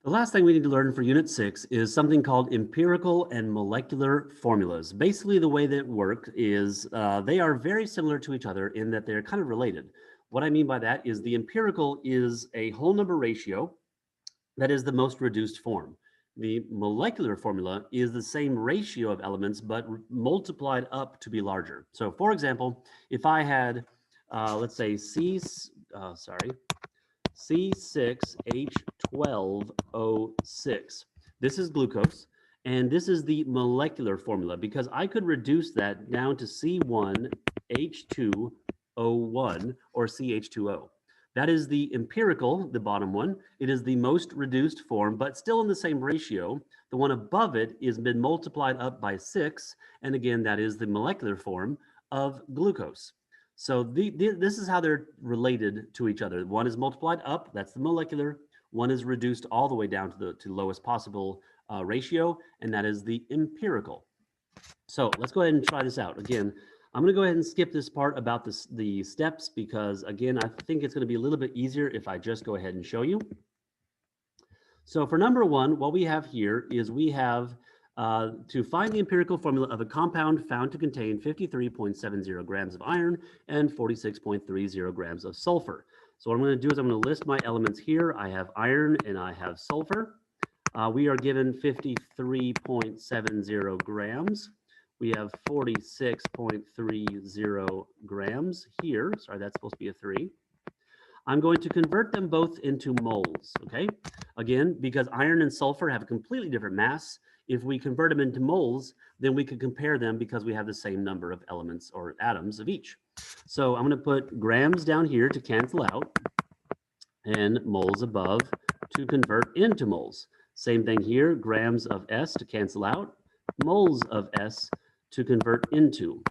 The last thing we need to learn for Unit 6 is something called empirical and molecular formulas. Basically, the way that work is they are very similar to each other in that they're kind of related. What I mean by that is the empirical is a whole number ratio that is the most reduced form. The molecular formula is the same ratio of elements, but multiplied up to be larger. So for example, if I had, let's say C6H12O6. This is glucose, and this is the molecular formula because I could reduce that down to C1H2O1 or CH2O. That is the empirical, the bottom one. It is the most reduced form, but still in the same ratio. The one above it is been multiplied up by 6, and again, that is the molecular form of glucose. So this is how they're related to each other. One is multiplied up, that's the molecular. One is reduced all the way down to the lowest possible ratio, and that is the empirical. So let's go ahead and try this out. Again, I'm going to go ahead and skip this part about the steps because, again, I think it's going to be a little bit easier if I just go ahead and show you. So for number one, what we have here is we have to find the empirical formula of a compound found to contain 53.70 grams of iron and 46.30 grams of sulfur. So what I'm going to do is I'm going to list my elements here. I have iron and I have sulfur. We are given 53.70 grams. We have 46.30 grams here. Sorry, that's supposed to be a 3. I'm going to convert them both into moles, okay? Again, because iron and sulfur have a completely different mass, if we convert them into moles, then we could compare them because we have the same number of elements or atoms of each. So I'm going to put grams down here to cancel out and moles above to convert into moles. Same thing here, grams of S to cancel out, moles of S to convert into.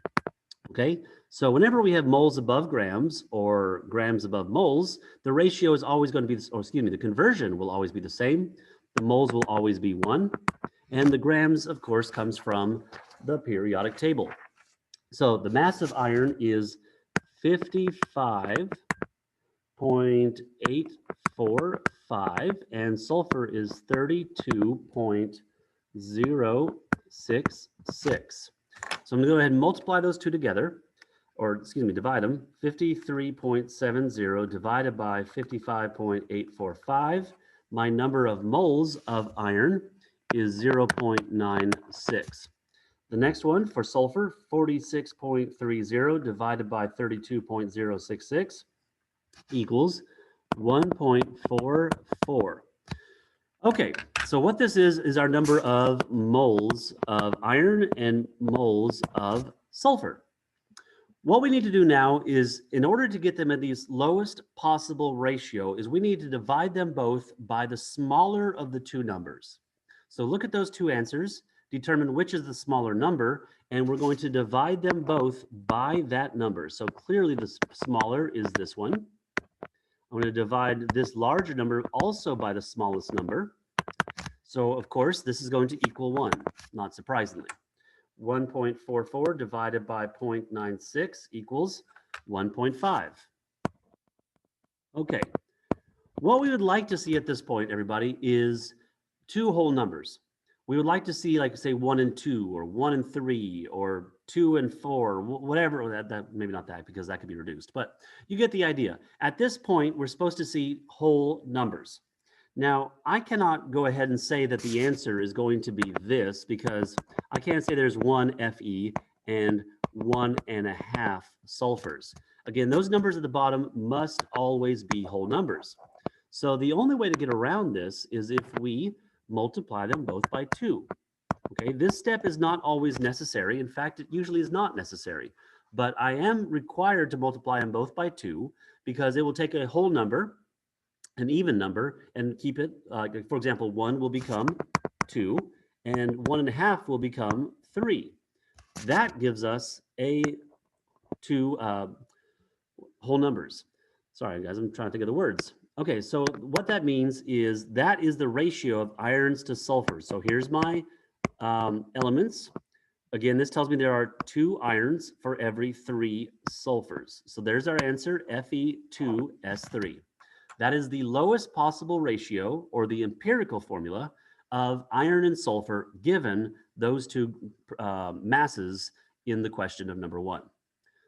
Okay, so whenever we have moles above grams or grams above moles, the ratio is always going to be, or excuse me, the conversion will always be the same. The moles will always be 1. And the grams, of course, comes from the periodic table. So the mass of iron is 55.845 and sulfur is 32.066. So I'm going to go ahead and multiply those two together, or excuse me, divide them. 53.70 divided by 55.845. My number of moles of iron is 0.96. The next one for sulfur, 46.30 divided by 32.066 equals 1.44. Okay, so what this is our number of moles of iron and moles of sulfur. What we need to do now is, in order to get them at the lowest possible ratio, is we need to divide them both by the smaller of the two numbers. So look at those two answers, determine which is the smaller number, and we're going to divide them both by that number. So clearly the smaller is this one. I'm going to divide this larger number also by the smallest number. So of course, this is going to equal 1, not surprisingly. 1.44 divided by 0.96 equals 1.5. Okay, what we would like to see at this point, everybody, is two whole numbers. We would like to see, like, say, 1 and 2, or 1 and 3, or 2 and 4, whatever. That maybe not that, because that could be reduced, but you get the idea. At this point, we're supposed to see whole numbers. Now, I cannot go ahead and say that the answer is going to be this, because I can't say there's 1 Fe and 1.5 sulfurs. Again, those numbers at the bottom must always be whole numbers. So the only way to get around this is if we multiply them both by 2. Okay, this step is not always necessary. In fact, it usually is not necessary. But I am required to multiply them both by 2 because it will take a whole number, an even number, and keep it, for example, 1 will become 2, and 1.5 will become 3. That gives us two whole numbers. Sorry, guys, I'm trying to think of the words. Okay, so what that means is that is the ratio of irons to sulfur. So here's my elements. Again, this tells me there are 2 irons for every 3 sulfurs. So there's our answer, Fe2S3. That is the lowest possible ratio, or the empirical formula, of iron and sulfur given those two masses in the question of number 1.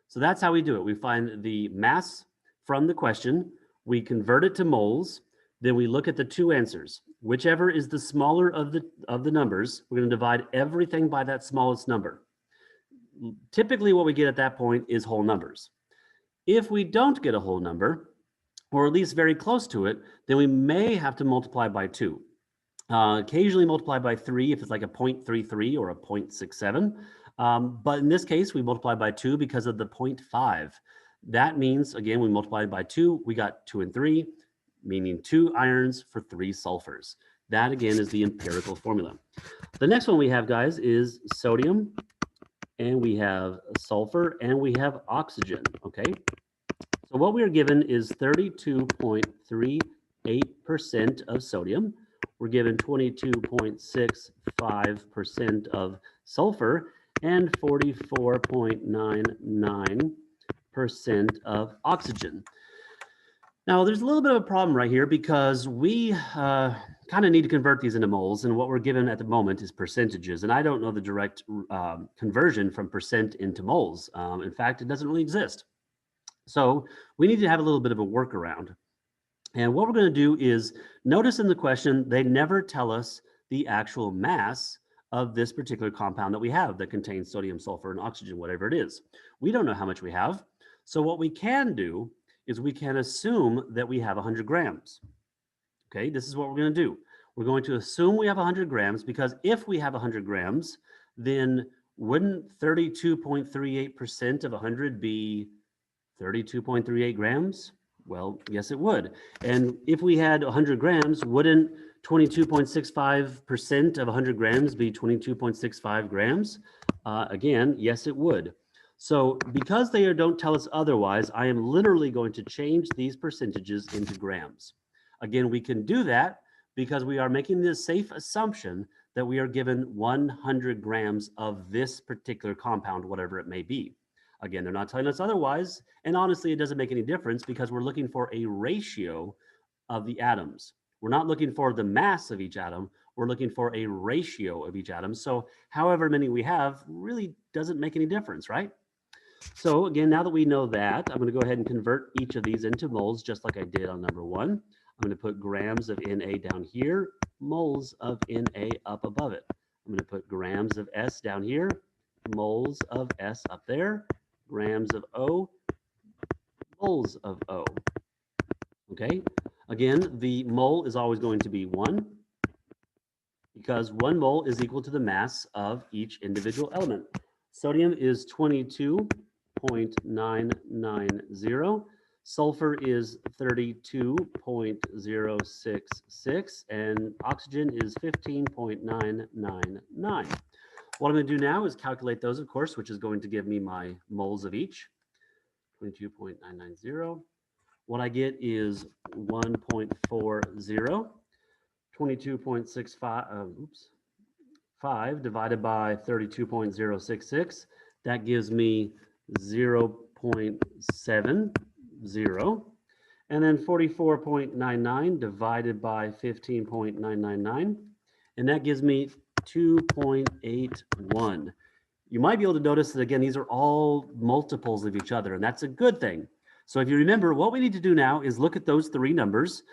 So that's how we do it. We find the mass from the question, we convert it to moles, then we look at the two answers. Whichever is the smaller of the numbers, we're going to divide everything by that smallest number. Typically what we get at that point is whole numbers. If we don't get a whole number, or at least very close to it, then we may have to multiply by 2. Occasionally multiply by 3 if it's like a 0.33 or a 0.67. But in this case, we multiply by 2 because of the 0.5. That means, again, we multiplied by 2, we got 2 and 3, meaning 2 irons for 3 sulfurs. That, again, is the empirical formula. The next one we have, guys, is sodium, and we have sulfur, and we have oxygen, okay? So what we are given is 32.38% of sodium. We're given 22.65% of sulfur and 44.99% of oxygen. Now, there's a little bit of a problem right here because we kind of need to convert these into moles, and what we're given at the moment is percentages, and I don't know the direct conversion from percent into moles. In fact, it doesn't really exist. So we need to have a little bit of a workaround. And what we're going to do is, notice in the question, they never tell us the actual mass of this particular compound that we have that contains sodium, sulfur, and oxygen, whatever it is. We don't know how much we have. So what we can do is we can assume that we have 100 grams. Okay, this is what we're going to do. We're going to assume we have 100 grams because if we have 100 grams, then wouldn't 32.38% of 100 be 32.38 grams? Well, yes, it would. And if we had 100 grams, wouldn't 22.65% of 100 grams be 22.65 grams? Again, yes, it would. So because they don't tell us otherwise, I am literally going to change these percentages into grams. Again, we can do that because we are making the safe assumption that we are given 100 grams of this particular compound, whatever it may be. Again, they're not telling us otherwise, and honestly, it doesn't make any difference because we're looking for a ratio of the atoms. We're not looking for the mass of each atom, we're looking for a ratio of each atom. So however many we have really doesn't make any difference, right? So again, now that we know that, I'm going to go ahead and convert each of these into moles just like I did on number 1. I'm going to put grams of Na down here, moles of Na up above it. I'm going to put grams of S down here, moles of S up there, grams of O, moles of O. Okay, again, the mole is always going to be 1 because 1 mole is equal to the mass of each individual element. Sodium is 22.990. Sulfur is 32.066, and oxygen is 15.999. What I'm going to do now is calculate those, of course, which is going to give me my moles of each. 22.990. What I get is 1.40. 22.65 divided by 32.066. That gives me 0.70. And then 44.99 divided by 15.999. And that gives me 2.81. You might be able to notice that, again, these are all multiples of each other, and that's a good thing. So if you remember, what we need to do now is look at those 3 numbers,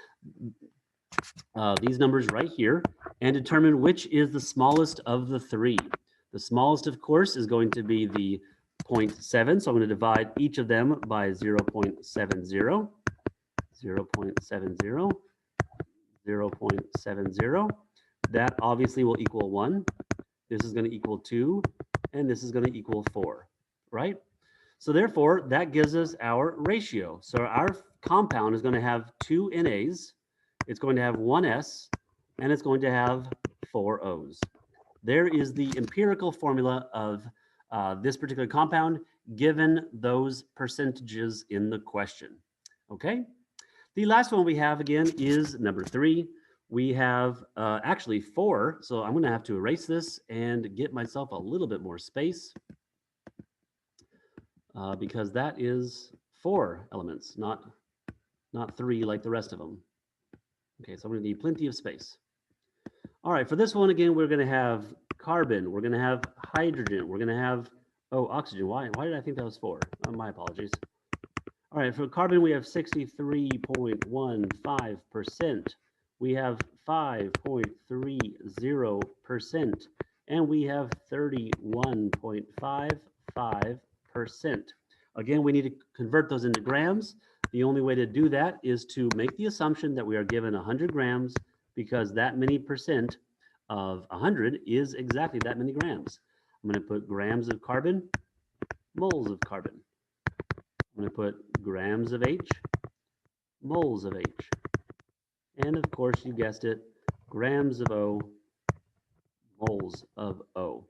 these numbers right here, and determine which is the smallest of the 3. The smallest, of course, is going to be the 0.7, so I'm going to divide each of them by 0.70, 0.70, 0.70. That obviously will equal 1. This is going to equal 2, and this is going to equal 4, right? So therefore, that gives us our ratio. So our compound is going to have 2 NAs, it's going to have 1 S, and it's going to have 4 O's. There is the empirical formula of this particular compound given those percentages in the question, okay? The last one we have, again, is number 3. We have actually 4, so I'm going to have to erase this and get myself a little bit more space because that is 4 elements, not not 3 like the rest of them. Okay, so I'm going to need plenty of space. All right, for this one, again, we're going to have carbon. We're going to have hydrogen. We're going to have, oh, oxygen. Why did I think that was 4? Oh, my apologies. All right, for carbon, we have 63.15%. We have 5.30%. And we have 31.55%. Again, we need to convert those into grams. The only way to do that is to make the assumption that we are given 100 grams because that many percent of 100 is exactly that many grams. I'm going to put grams of carbon, moles of carbon. I'm going to put grams of H, moles of H. And of course, you guessed it, grams of O, moles of O.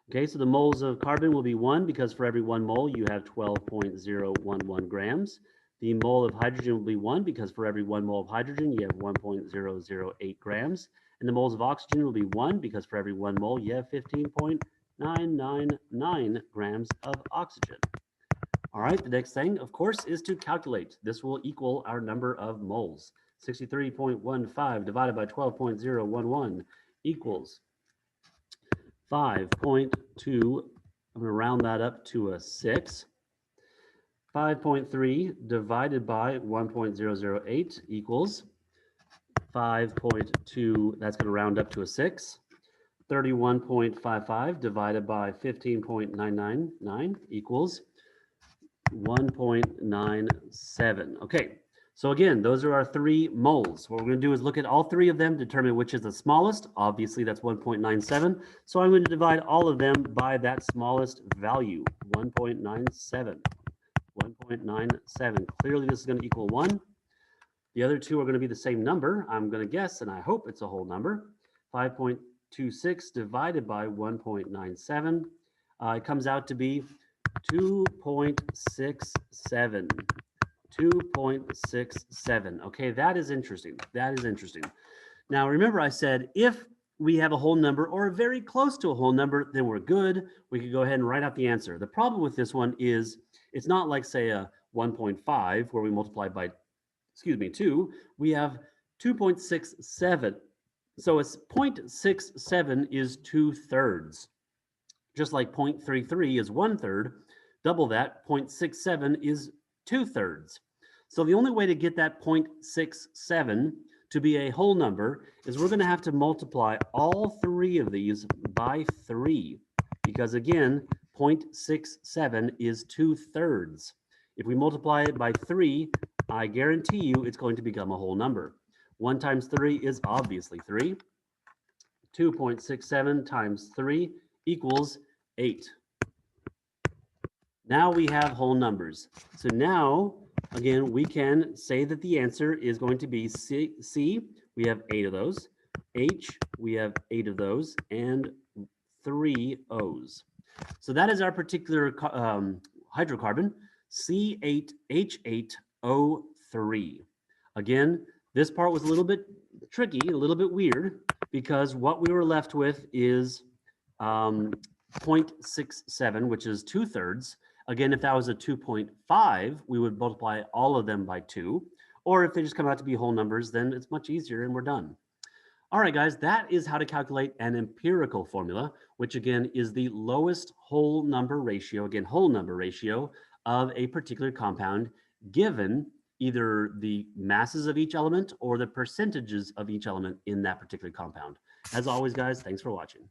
Okay, so the moles of carbon will be 1 because for every 1 mole, you have 12.011 grams. The mole of hydrogen will be 1 because for every 1 mole of hydrogen, you have 1.008 grams. And the moles of oxygen will be 1 because for every 1 mole, you have 15.999 grams of oxygen. All right, the next thing, of course, is to calculate. This will equal our number of moles. 63.15 divided by 12.011 equals 5.2. I'm going to round that up to a 6. 5.3 divided by 1.008 equals 5.2. That's going to round up to a 6. 31.55 divided by 15.999 equals 1.97. Okay, so again, those are our 3 moles. What we're going to do is look at all 3 of them, determine which is the smallest. Obviously, that's 1.97. So I'm going to divide all of them by that smallest value, 1.97. 1.97. Clearly, this is going to equal 1. The other 2 are going to be the same number. I'm going to guess, and I hope it's a whole number. 5.26 divided by 1.97. It comes out to be 2.67. 2.67. Okay, that is interesting. That is interesting. Now, remember I said if we have a whole number or very close to a whole number, then we're good. We could go ahead and write out the answer. The problem with this one is it's not like, say, a 1.5 where we multiply by, 2. We have 2.67. So it's 0.67 is 2/3. Just like 0.33 is 1/3, double that, 0.67 is 2/3. So the only way to get that 0.67 to be a whole number is we're going to have to multiply all 3 of these by 3. Because again, 0.67 is 2/3. If we multiply it by 3, I guarantee you it's going to become a whole number. 1 times 3 is obviously 3. 2.67 times 3 equals 8. Now we have whole numbers. So now, again, we can say that the answer is going to be C. We have 8 of those. H, we have 8 of those, and 3 O's. So that is our particular hydrocarbon, C8H8O3. Again, this part was a little bit tricky, a little bit weird, because what we were left with is 0.67, which is 2/3. Again, if that was a 2.5, we would multiply all of them by 2. Or if they just come out to be whole numbers, then it's much easier and we're done. All right, guys, that is how to calculate an empirical formula, which again is the lowest whole number ratio, again, whole number ratio of a particular compound given either the masses of each element or the percentages of each element in that particular compound. As always, guys, thanks for watching.